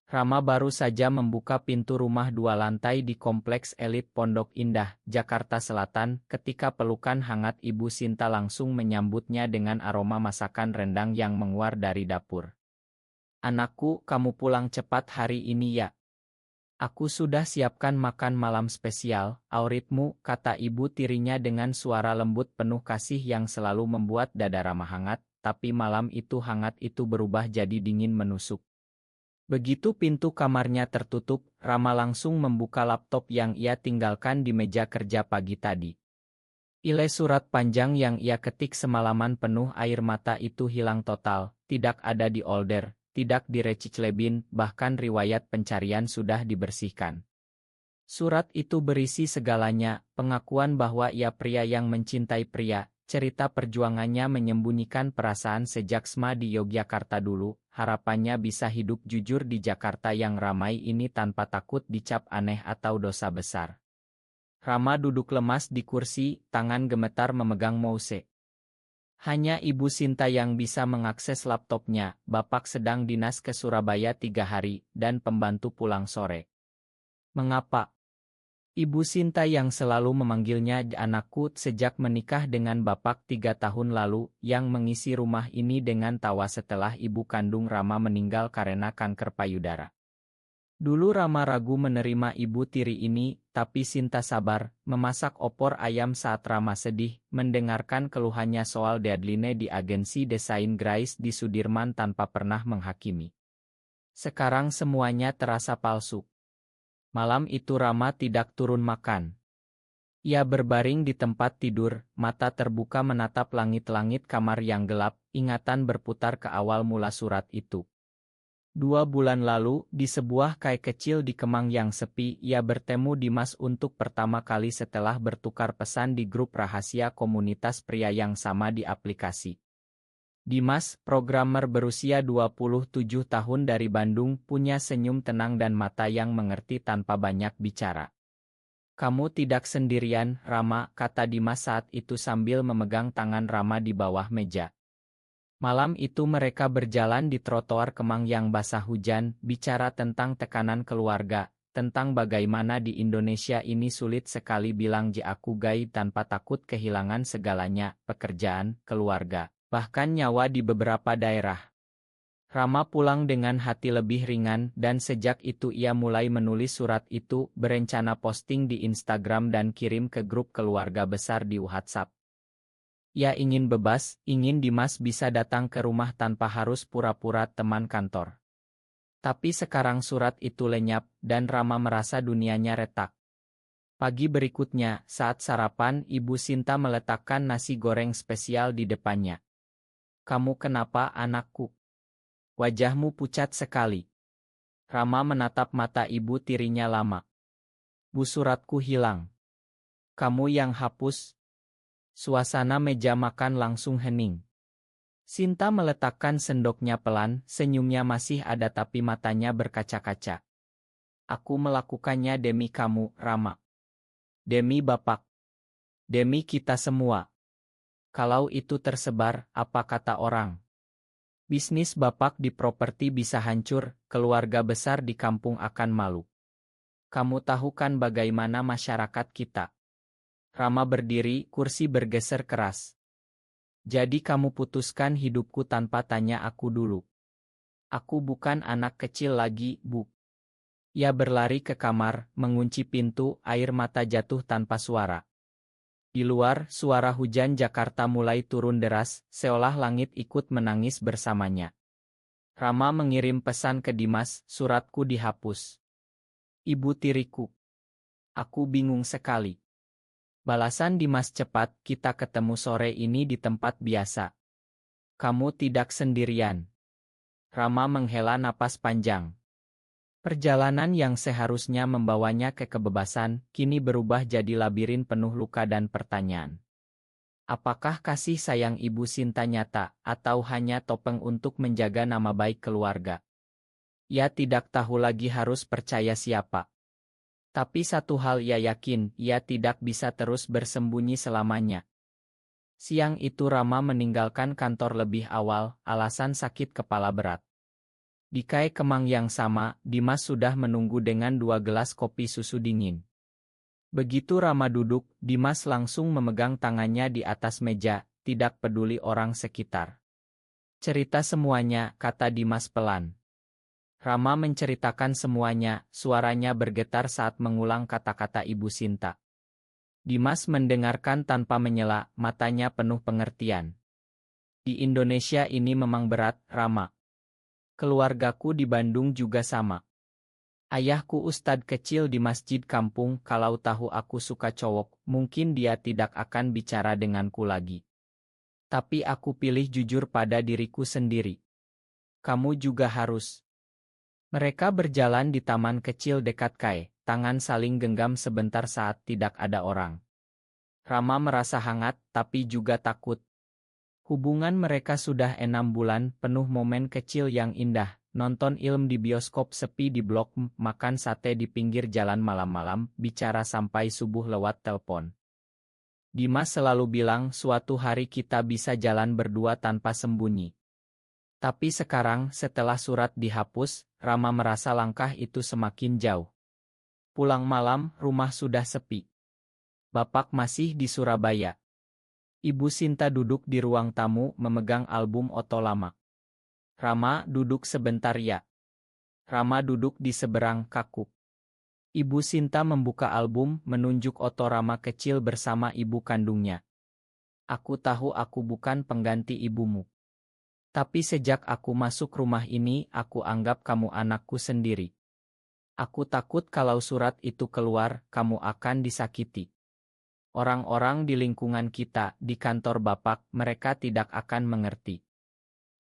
Rama baru saja membuka pintu rumah 2 lantai di Kompleks Elit Pondok Indah, Jakarta Selatan, ketika pelukan hangat Ibu Sinta langsung menyambutnya dengan aroma masakan rendang yang menguar dari dapur. "Anakku, kamu pulang cepat hari ini ya. Aku sudah siapkan makan malam spesial, auritmu," kata ibu tirinya dengan suara lembut penuh kasih yang selalu membuat dada Rama hangat, tapi malam itu hangat itu berubah jadi dingin menusuk. Begitu pintu kamarnya tertutup, Rama langsung membuka laptop yang ia tinggalkan di meja kerja pagi tadi. Surat panjang yang ia ketik semalaman penuh air mata itu hilang total, tidak ada di older, tidak direciclebin, bahkan riwayat pencarian sudah dibersihkan. Surat itu berisi segalanya, pengakuan bahwa ia pria yang mencintai pria, cerita perjuangannya menyembunyikan perasaan sejak SMA di Yogyakarta dulu, harapannya bisa hidup jujur di Jakarta yang ramai ini tanpa takut dicap aneh atau dosa besar. Rama duduk lemas di kursi, tangan gemetar memegang mouse. Hanya Ibu Sinta yang bisa mengakses laptopnya, bapak sedang dinas ke Surabaya 3 hari, dan pembantu pulang sore. Mengapa? Ibu Sinta yang selalu memanggilnya anakku sejak menikah dengan bapak 3 tahun lalu, yang mengisi rumah ini dengan tawa setelah ibu kandung Rama meninggal karena kanker payudara. Dulu Rama ragu menerima ibu tiri ini, tapi Sinta sabar, memasak opor ayam saat Rama sedih, mendengarkan keluhannya soal deadline di agensi desain Grace di Sudirman tanpa pernah menghakimi. Sekarang semuanya terasa palsu. Malam itu Rama tidak turun makan. Ia berbaring di tempat tidur, mata terbuka menatap langit-langit kamar yang gelap, ingatan berputar ke awal mula surat itu. 2 bulan lalu, di sebuah kai kecil di Kemang yang sepi, ia bertemu Dimas untuk pertama kali setelah bertukar pesan di grup rahasia komunitas pria yang sama di aplikasi. Dimas, programmer berusia 27 tahun dari Bandung, punya senyum tenang dan mata yang mengerti tanpa banyak bicara. "Kamu tidak sendirian, Rama," kata Dimas saat itu sambil memegang tangan Rama di bawah meja. Malam itu mereka berjalan di trotoar Kemang yang basah hujan, bicara tentang tekanan keluarga, tentang bagaimana di Indonesia ini sulit sekali bilang aku gay tanpa takut kehilangan segalanya, pekerjaan, keluarga, bahkan nyawa di beberapa daerah. Rama pulang dengan hati lebih ringan, dan sejak itu ia mulai menulis surat itu, berencana posting di Instagram dan kirim ke grup keluarga besar di WhatsApp. Ia ingin bebas, ingin Dimas bisa datang ke rumah tanpa harus pura-pura teman kantor. Tapi sekarang surat itu lenyap, dan Rama merasa dunianya retak. Pagi berikutnya, saat sarapan, Ibu Sinta meletakkan nasi goreng spesial di depannya. "Kamu kenapa, anakku? Wajahmu pucat sekali." Rama menatap mata ibu tirinya lama. "Bu, suratku hilang." "Kamu yang hapus?" Suasana meja makan langsung hening. Sinta meletakkan sendoknya pelan, senyumnya masih ada tapi matanya berkaca-kaca. "Aku melakukannya demi kamu, Rama. Demi bapak. Demi kita semua. Kalau itu tersebar, apa kata orang? Bisnis bapak di properti bisa hancur, keluarga besar di kampung akan malu. Kamu tahu kan bagaimana masyarakat kita?" Rama berdiri, kursi bergeser keras. "Jadi kamu putuskan hidupku tanpa tanya aku dulu. Aku bukan anak kecil lagi, Bu." Ia berlari ke kamar, mengunci pintu, air mata jatuh tanpa suara. Di luar, suara hujan Jakarta mulai turun deras, seolah langit ikut menangis bersamanya. Rama mengirim pesan ke Dimas, "Suratku dihapus. Ibu tiriku. Aku bingung sekali." Balasan Dimas cepat, "Kita ketemu sore ini di tempat biasa. Kamu tidak sendirian." Rama menghela napas panjang. Perjalanan yang seharusnya membawanya ke kebebasan, kini berubah jadi labirin penuh luka dan pertanyaan. Apakah kasih sayang Ibu Sinta nyata, atau hanya topeng untuk menjaga nama baik keluarga? Ia tidak tahu lagi harus percaya siapa. Tapi satu hal ia yakin, ia tidak bisa terus bersembunyi selamanya. Siang itu Rama meninggalkan kantor lebih awal, alasan sakit kepala berat. Di Kai Kemang yang sama, Dimas sudah menunggu dengan 2 gelas kopi susu dingin. Begitu Rama duduk, Dimas langsung memegang tangannya di atas meja, tidak peduli orang sekitar. Cerita semuanya, kata Dimas pelan. Rama menceritakan semuanya, suaranya bergetar saat mengulang kata-kata Ibu Sinta. Dimas mendengarkan tanpa menyela, matanya penuh pengertian. Di Indonesia ini memang berat, Rama. Keluargaku di Bandung juga sama. Ayahku ustad kecil di masjid kampung, kalau tahu aku suka cowok, mungkin dia tidak akan bicara denganku lagi. Tapi aku pilih jujur pada diriku sendiri. Kamu juga harus. Mereka berjalan di taman kecil dekat Kai, tangan saling genggam sebentar saat tidak ada orang. Rama merasa hangat, tapi juga takut. Hubungan mereka sudah 6 bulan, penuh momen kecil yang indah, nonton film di bioskop sepi di Blok M, makan sate di pinggir jalan malam-malam, bicara sampai subuh lewat telepon. Dimas selalu bilang suatu hari kita bisa jalan berdua tanpa sembunyi. Tapi sekarang, setelah surat dihapus, Rama merasa langkah itu semakin jauh. Pulang malam, rumah sudah sepi. Bapak masih di Surabaya. Ibu Sinta duduk di ruang tamu memegang album Oto lama. Rama duduk sebentar ya. Rama duduk di seberang kaku. Ibu Sinta membuka album menunjuk Oto Rama kecil bersama ibu kandungnya. Aku tahu aku bukan pengganti ibumu. Tapi sejak aku masuk rumah ini, aku anggap kamu anakku sendiri. Aku takut kalau surat itu keluar, kamu akan disakiti. Orang-orang di lingkungan kita, di kantor Bapak, mereka tidak akan mengerti.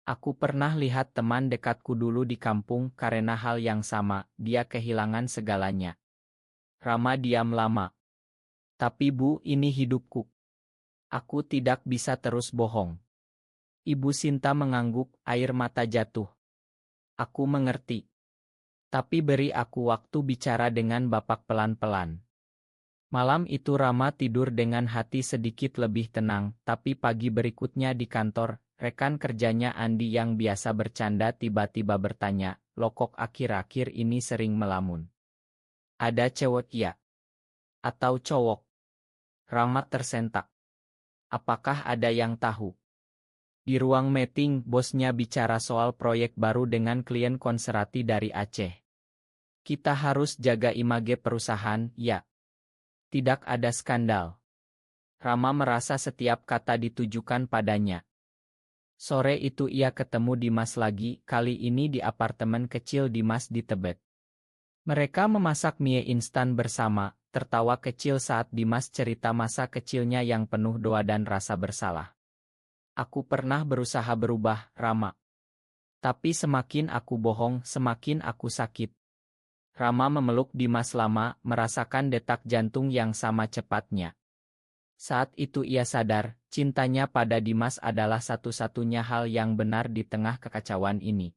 Aku pernah lihat teman dekatku dulu di kampung, karena hal yang sama, dia kehilangan segalanya. Rama diam lama. Tapi Bu, ini hidupku. Aku tidak bisa terus bohong. Ibu Sinta mengangguk, air mata jatuh. Aku mengerti. Tapi beri aku waktu bicara dengan Bapak pelan-pelan. Malam itu Rama tidur dengan hati sedikit lebih tenang, tapi pagi berikutnya di kantor, rekan kerjanya Andi yang biasa bercanda tiba-tiba bertanya, "Lokok akhir-akhir ini sering melamun. Ada cewek ya? Atau cowok?" Rama tersentak. Apakah ada yang tahu? Di ruang meeting, bosnya bicara soal proyek baru dengan klien konserati dari Aceh. Kita harus jaga image perusahaan, ya. Tidak ada skandal. Rama merasa setiap kata ditujukan padanya. Sore itu ia ketemu Dimas lagi, kali ini di apartemen kecil Dimas di Tebet. Mereka memasak mie instan bersama, tertawa kecil saat Dimas cerita masa kecilnya yang penuh doa dan rasa bersalah. Aku pernah berusaha berubah, Rama. Tapi semakin aku bohong, semakin aku sakit. Rama memeluk Dimas lama, merasakan detak jantung yang sama cepatnya. Saat itu ia sadar, cintanya pada Dimas adalah satu-satunya hal yang benar di tengah kekacauan ini.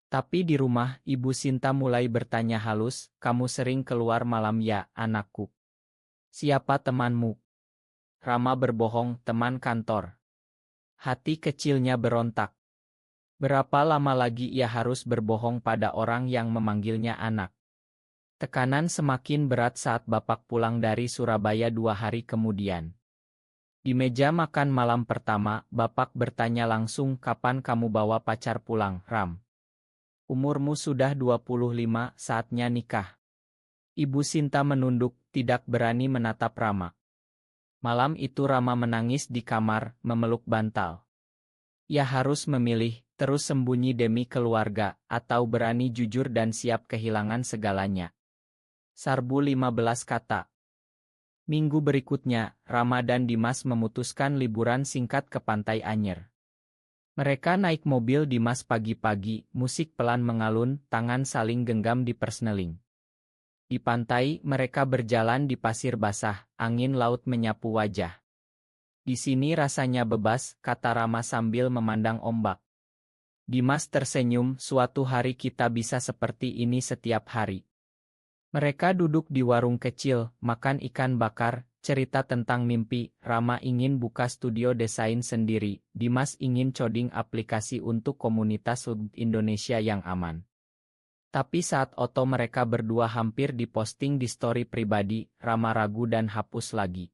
Tapi di rumah, Ibu Sinta mulai bertanya halus, "Kamu sering keluar malam ya, anakku? Siapa temanmu?" Rama berbohong, "Teman kantor." Hati kecilnya berontak. Berapa lama lagi ia harus berbohong pada orang yang memanggilnya anak? Tekanan semakin berat saat Bapak pulang dari Surabaya 2 hari kemudian. Di meja makan malam pertama, Bapak bertanya langsung, "Kapan kamu bawa pacar pulang, Ram? Umurmu sudah 25, saatnya nikah." Ibu Sinta menunduk, tidak berani menatap Rama. Malam itu Rama menangis di kamar, memeluk bantal. Ia harus memilih, terus sembunyi demi keluarga, atau berani jujur dan siap kehilangan segalanya. Sarbu 15 kata. Minggu berikutnya, Rama dan Dimas memutuskan liburan singkat ke Pantai Anyer. Mereka naik mobil Dimas pagi-pagi, musik pelan mengalun, tangan saling genggam di persneling. Di pantai, mereka berjalan di pasir basah, angin laut menyapu wajah. "Di sini rasanya bebas," kata Rama sambil memandang ombak. Dimas tersenyum, "Suatu hari kita bisa seperti ini setiap hari." Mereka duduk di warung kecil, makan ikan bakar, cerita tentang mimpi. Rama ingin buka studio desain sendiri, Dimas ingin coding aplikasi untuk komunitas web Indonesia yang aman. Tapi saat foto mereka berdua hampir diposting di story pribadi, Rama ragu dan hapus lagi.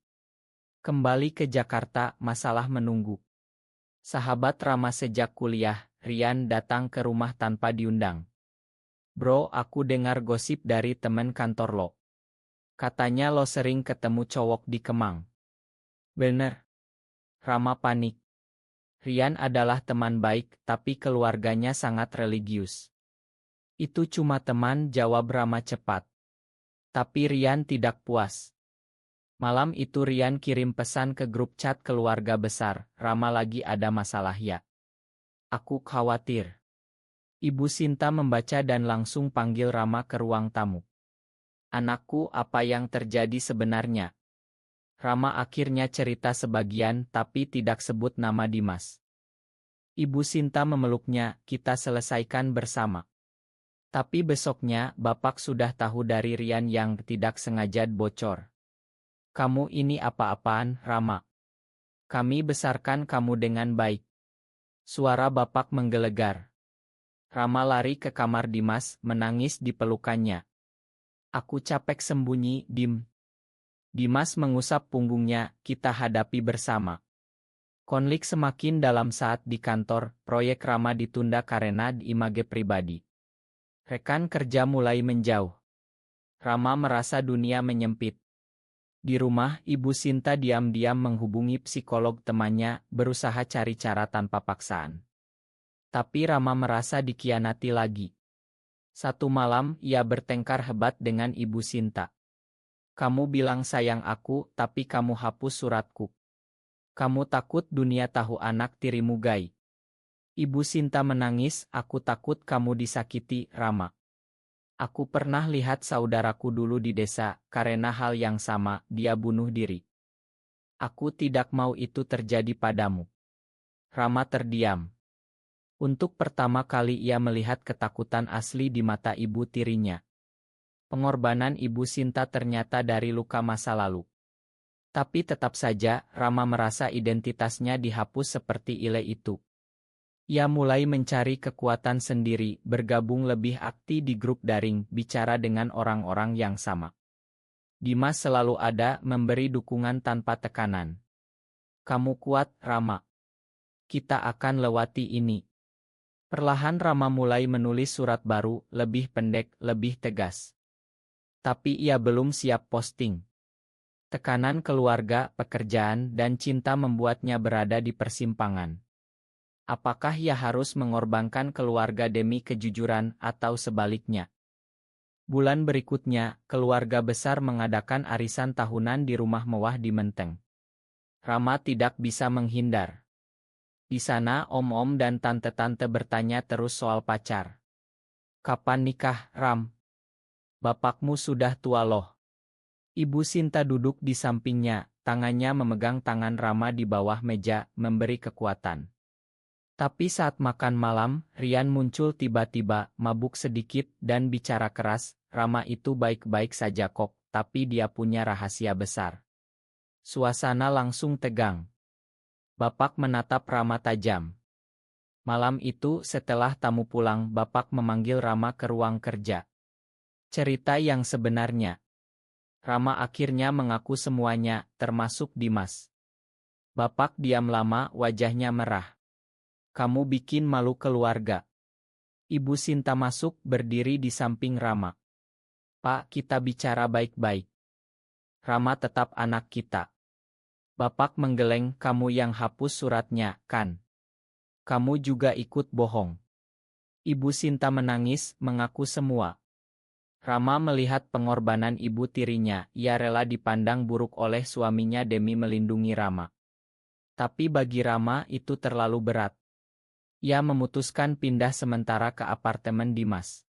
Kembali ke Jakarta, masalah menunggu. Sahabat Rama sejak kuliah, Rian datang ke rumah tanpa diundang. Bro, aku dengar gosip dari temen kantor lo. Katanya lo sering ketemu cowok di Kemang. Bener. Rama panik. Rian adalah teman baik, tapi keluarganya sangat religius. Itu cuma teman, jawab Rama cepat. Tapi Rian tidak puas. Malam itu Rian kirim pesan ke grup chat keluarga besar, Rama lagi ada masalah ya. Aku khawatir. Ibu Sinta membaca dan langsung panggil Rama ke ruang tamu. Anakku, apa yang terjadi sebenarnya? Rama akhirnya cerita sebagian tapi tidak sebut nama Dimas. Ibu Sinta memeluknya, kita selesaikan bersama. Tapi besoknya, Bapak sudah tahu dari Rian yang tidak sengaja bocor. Kamu ini apa-apaan, Rama? Kami besarkan kamu dengan baik. Suara Bapak menggelegar. Rama lari ke kamar Dimas, menangis di pelukannya. Aku capek sembunyi, Dim. Dimas mengusap punggungnya, kita hadapi bersama. Konflik semakin dalam saat di kantor, proyek Rama ditunda karena image pribadi. Rekan kerja mulai menjauh. Rama merasa dunia menyempit. Di rumah, Ibu Sinta diam-diam menghubungi psikolog temannya, berusaha cari cara tanpa paksaan. Tapi Rama merasa dikhianati lagi. Satu malam, ia bertengkar hebat dengan Ibu Sinta. Kamu bilang sayang aku, tapi kamu hapus suratku. Kamu takut dunia tahu anak tirimu gay. Ibu Sinta menangis, aku takut kamu disakiti, Rama. Aku pernah lihat saudaraku dulu di desa, karena hal yang sama, dia bunuh diri. Aku tidak mau itu terjadi padamu. Rama terdiam. Untuk pertama kali ia melihat ketakutan asli di mata ibu tirinya. Pengorbanan Ibu Sinta ternyata dari luka masa lalu. Tapi tetap saja, Rama merasa identitasnya dihapus seperti Ile itu. Ia mulai mencari kekuatan sendiri, bergabung lebih aktif di grup daring, bicara dengan orang-orang yang sama. Dimas selalu ada, memberi dukungan tanpa tekanan. Kamu kuat, Rama. Kita akan lewati ini. Perlahan Rama mulai menulis surat baru, lebih pendek, lebih tegas. Tapi ia belum siap posting. Tekanan keluarga, pekerjaan, dan cinta membuatnya berada di persimpangan. Apakah ia harus mengorbankan keluarga demi kejujuran, atau sebaliknya? Bulan berikutnya, keluarga besar mengadakan arisan tahunan di rumah mewah di Menteng. Rama tidak bisa menghindar. Di sana om-om dan tante-tante bertanya terus soal pacar. Kapan nikah, Ram? Bapakmu sudah tua loh. Ibu Sinta duduk di sampingnya, tangannya memegang tangan Rama di bawah meja, memberi kekuatan. Tapi saat makan malam, Rian muncul tiba-tiba, mabuk sedikit, dan bicara keras, Rama itu baik-baik saja kok, tapi dia punya rahasia besar. Suasana langsung tegang. Bapak menatap Rama tajam. Malam itu, setelah tamu pulang, Bapak memanggil Rama ke ruang kerja. Cerita yang sebenarnya. Rama akhirnya mengaku semuanya, termasuk Dimas. Bapak diam lama, wajahnya merah. Kamu bikin malu keluarga. Ibu Sinta masuk, berdiri di samping Rama. Pak, kita bicara baik-baik. Rama tetap anak kita. Bapak menggeleng, kamu yang hapus suratnya, kan? Kamu juga ikut bohong. Ibu Sinta menangis, mengaku semua. Rama melihat pengorbanan ibu tirinya, ia rela dipandang buruk oleh suaminya demi melindungi Rama. Tapi bagi Rama itu terlalu berat. Ia memutuskan pindah sementara ke apartemen Dimas.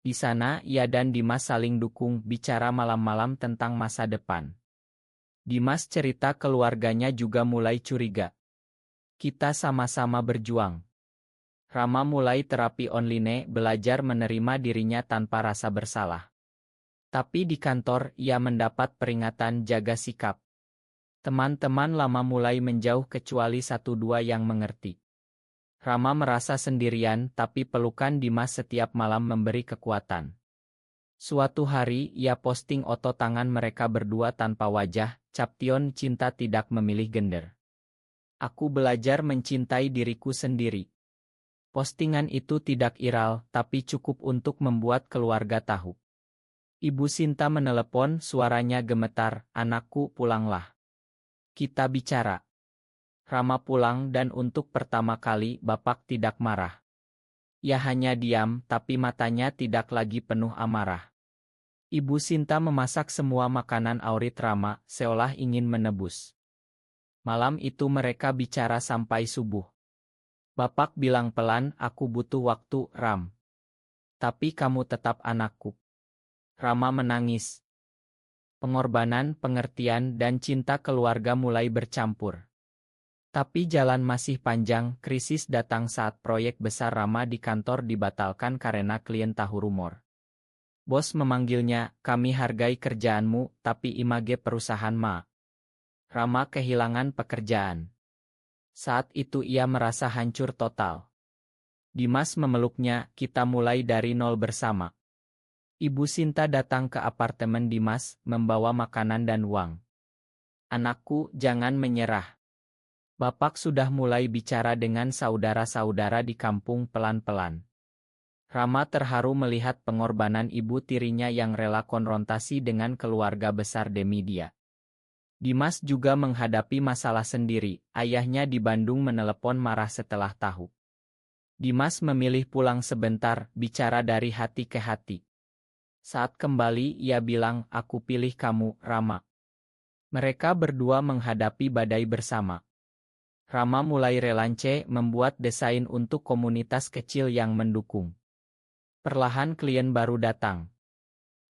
Di sana, ia dan Dimas saling dukung, bicara malam-malam tentang masa depan. Dimas cerita keluarganya juga mulai curiga. Kita sama-sama berjuang. Rama mulai terapi online, belajar menerima dirinya tanpa rasa bersalah. Tapi di kantor, ia mendapat peringatan jaga sikap. Teman-teman lama mulai menjauh kecuali satu dua yang mengerti. Rama merasa sendirian, tapi pelukan Dimas setiap malam memberi kekuatan. Suatu hari, ia posting foto tangan mereka berdua tanpa wajah, Caption cinta tidak memilih gender. Aku belajar mencintai diriku sendiri. Postingan itu tidak viral, tapi cukup untuk membuat keluarga tahu. Ibu Sinta menelepon, suaranya gemetar, "Anakku, pulanglah. Kita bicara." Rama pulang dan untuk pertama kali Bapak tidak marah. Ia hanya diam, tapi matanya tidak lagi penuh amarah. Ibu Sinta memasak semua makanan favorit Rama, seolah ingin menebus. Malam itu mereka bicara sampai subuh. Bapak bilang pelan, "Aku butuh waktu, Ram. Tapi kamu tetap anakku." Rama menangis. Pengorbanan, pengertian, dan cinta keluarga mulai bercampur. Tapi jalan masih panjang, krisis datang saat proyek besar Rama di kantor dibatalkan karena klien tahu rumor. Bos memanggilnya, "Kami hargai kerjaanmu, tapi image perusahaan ma." Rama kehilangan pekerjaan. Saat itu ia merasa hancur total. Dimas memeluknya, "Kita mulai dari nol bersama." Ibu Sinta datang ke apartemen Dimas, membawa makanan dan uang. "Anakku, jangan menyerah. Bapak sudah mulai bicara dengan saudara-saudara di kampung pelan-pelan." Rama terharu melihat pengorbanan ibu tirinya yang rela konfrontasi dengan keluarga besar demi dia. Dimas juga menghadapi masalah sendiri, ayahnya di Bandung menelepon marah setelah tahu. Dimas memilih pulang sebentar, bicara dari hati ke hati. Saat kembali ia bilang, "Aku pilih kamu, Rama." Mereka berdua menghadapi badai bersama. Rama mulai relance membuat desain untuk komunitas kecil yang mendukung. Perlahan klien baru datang.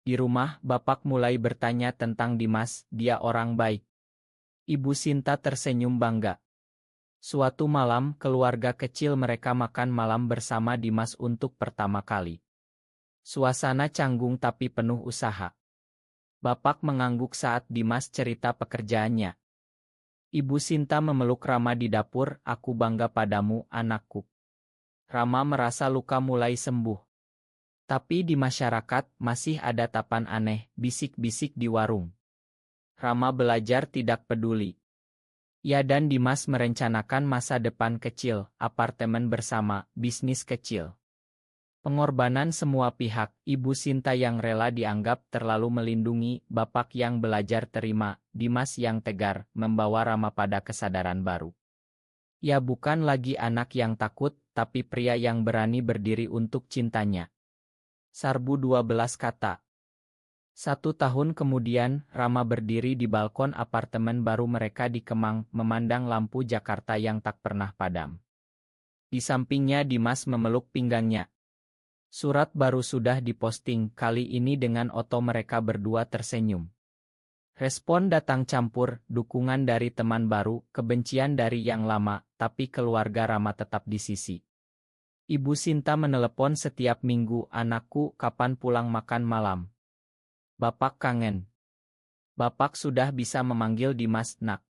Di rumah, Bapak mulai bertanya tentang Dimas, "Dia orang baik." Ibu Sinta tersenyum bangga. Suatu malam, keluarga kecil mereka makan malam bersama Dimas untuk pertama kali. Suasana canggung tapi penuh usaha. Bapak mengangguk saat Dimas cerita pekerjaannya. Ibu Sinta memeluk Rama di dapur, "Aku bangga padamu, anakku." Rama merasa luka mulai sembuh. Tapi di masyarakat masih ada tapan aneh, bisik-bisik di warung. Rama belajar tidak peduli. Ia dan Dimas merencanakan masa depan kecil, apartemen bersama, bisnis kecil. Pengorbanan semua pihak, Ibu Sinta yang rela dianggap terlalu melindungi, Bapak yang belajar terima, Dimas yang tegar, membawa Rama pada kesadaran baru. Ia bukan lagi anak yang takut, tapi pria yang berani berdiri untuk cintanya. Sarbu 12 kata. 1 tahun kemudian, Rama berdiri di balkon apartemen baru mereka di Kemang, memandang lampu Jakarta yang tak pernah padam. Di sampingnya Dimas memeluk pinggangnya. Surat baru sudah diposting, kali ini dengan foto mereka berdua tersenyum. Respon datang campur, dukungan dari teman baru, kebencian dari yang lama, tapi keluarga Rama tetap di sisi. Ibu Sinta menelepon setiap minggu, "Anakku, kapan pulang makan malam? Bapak kangen." Bapak sudah bisa memanggil Dimas nak.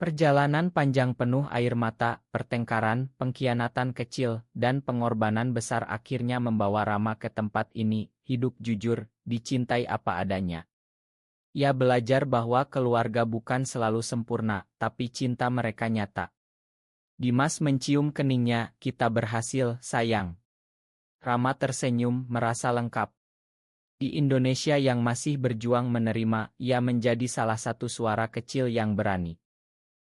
Perjalanan panjang penuh air mata, pertengkaran, pengkhianatan kecil, dan pengorbanan besar akhirnya membawa Rama ke tempat ini, hidup jujur, dicintai apa adanya. Ia belajar bahwa keluarga bukan selalu sempurna, tapi cinta mereka nyata. Dimas mencium keningnya, "Kita berhasil, sayang." Rama tersenyum, merasa lengkap. Di Indonesia yang masih berjuang menerima, ia menjadi salah satu suara kecil yang berani.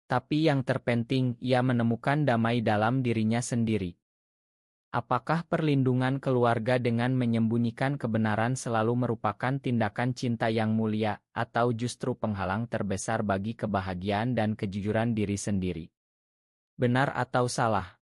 Tapi yang terpenting, ia menemukan damai dalam dirinya sendiri. Apakah perlindungan keluarga dengan menyembunyikan kebenaran selalu merupakan tindakan cinta yang mulia, atau justru penghalang terbesar bagi kebahagiaan dan kejujuran diri sendiri? Benar atau salah?